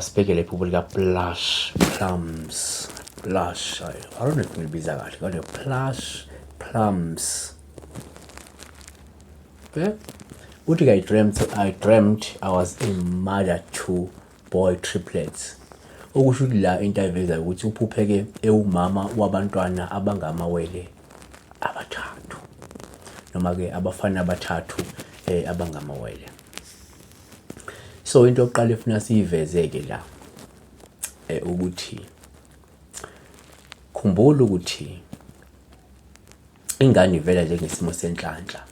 Sibhekele iphupho lika Plums. Blush. I don't know if ngilibiza kahle kodwa Plush Plums. Okay. Uthi I dreamt I was a mother to boy triplets. Okusho ukuthi la into ayiveza ukuthi uphupheke ewumama wabantwana abangamawele abathathu. Noma ke abafana abathathu abangamawele. So into yokuqala efuna siyivezeke la ukuthi khumbula ukuthi ingane ivela njengesimo senhlanhla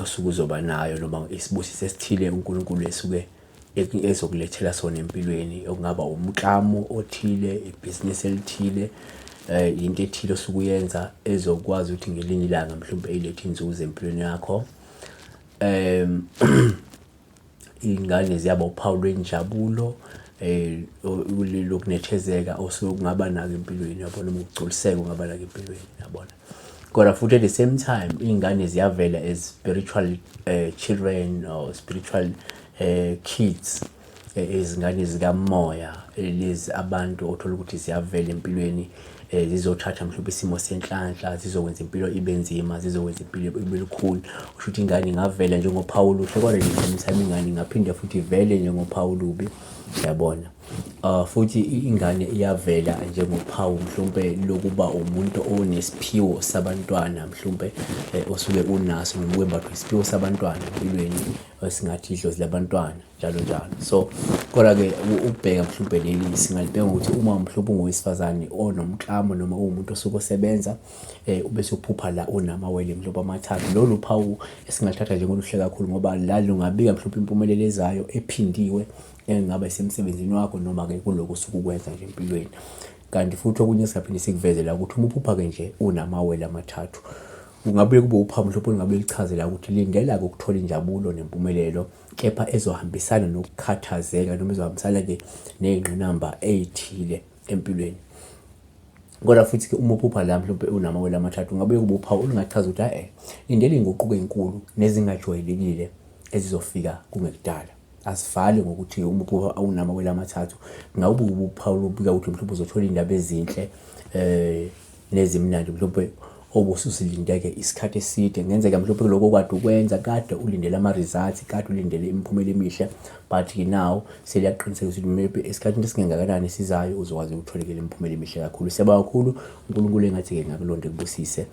osuke uzoba nayo noma isibusiso esithile uNkulunkulu esuke ezokulethela sona empilweni okungaba umklamo othile ibhizinisi elithile into ethile osuke uyenza ezokwazi ukuthi ngelinye ilanga mhlawumbe elethe inzuzo empilweni yakho. Ingane ziyaba uphawu lwenjabulo lokunethezeka osuke kungaba nako empilweni yabona uma ukugculiseka ungaba nako empilweni yabona. Kodwa futhi at the same time ingane ziyavela as spiritual children or spiritual kids, izingane zikamoya lezi abantu othola ukuthi ziyavela empilweni zizothatha mhlawumbe isimo senhlanhla zizokwenza impilo ibe nzima zizokwenza impilo ibe lukhulu. Usho ukuthi ingane ingavela njengoPaul kodwa nje ingane ingaphinde futhi ivele njengoPaul ubi yabona. Futhi ingane iyavela njengophawu mhlawumbe lokuba umuntu onesiphiwo sabantwana mhlawumbe osuke unaso noma wembathwa isiphiwo sabantwana empilweni esingathi idlozi labantwana njalo njalo. So kodwa ke ubheka mhlawumbe leli singalibheka ukuthi uma mhlawumbe ungowesifazane onomklamo noma umuntu osuke osebenza ubese uphupha la unamawele mhlawumbe amathathu, lolu phawu esingathatha njengoluhle kakhulu ngoba la lungabika mhlawumbe impumelelo ezayo ephindiwe engaba isemsebenzini wakho noma ke kuloko usuke ukwenza nje empilweni. Kanti futhi okunye singaphinde sikuvezela ukuthi uma uphupha ke nje unamawele amathathu ungabuye kube uphawu mhlawumbe ngabe lichazela ukuthi lindela ukuthola injabulo nempumelelo kepha ezohambisana nokukhathazeka noma ezohambisana ke nezingqinamba ezithile empilweni. Kodwa futhi ke uma uphupha la mhlawumbe unamawele amathathu ungabuye kube uphawu olungachaza ukuthi lindele inguquko enkulu nezingajwayelekile ezizofika kungekudala. Asifali ngokuthi uma uphupha awunamawele amathathu ngabe uphawu lobika ukuthi mhlawumbe uzothola indaba ezinhle nezimnandi mhlawumbe obususilindeke isikhathi eside. Ngenzeka mhlawumbe lokho kade ukwenza kade ulindele ama-results kade ulindele imiphumela emihle but now seliyaqinisekisa ukuthi maybe esikhathini esingengakanani sizayo uzokwazi ukutholekela imiphumela emihle kakhulu. Siyabonga kakhulu uNkulunkulu engathi-ke ngakulonde kubusise.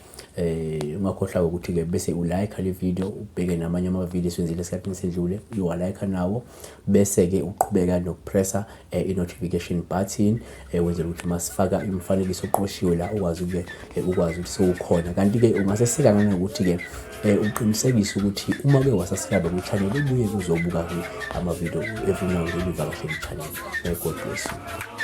Ungakhohlwa ukuthi ke bese ulike le video ubheke namanye ama-video eswenzile esikhathini sendlule uwalike nawo bese ke uqhubeka nokupressa i-notification button wenzela ukuthi masifaka imifanekiso oqoshiwe la ukwazi ukuthi sewukhona. Kanti ke ungaseseka ngokuthi ke uqinisekise ukuthi uma ke wasasiyaba ku-channel ubuye kuzobuka ke ama-video every now and then ivakashele i-channel. God bless you.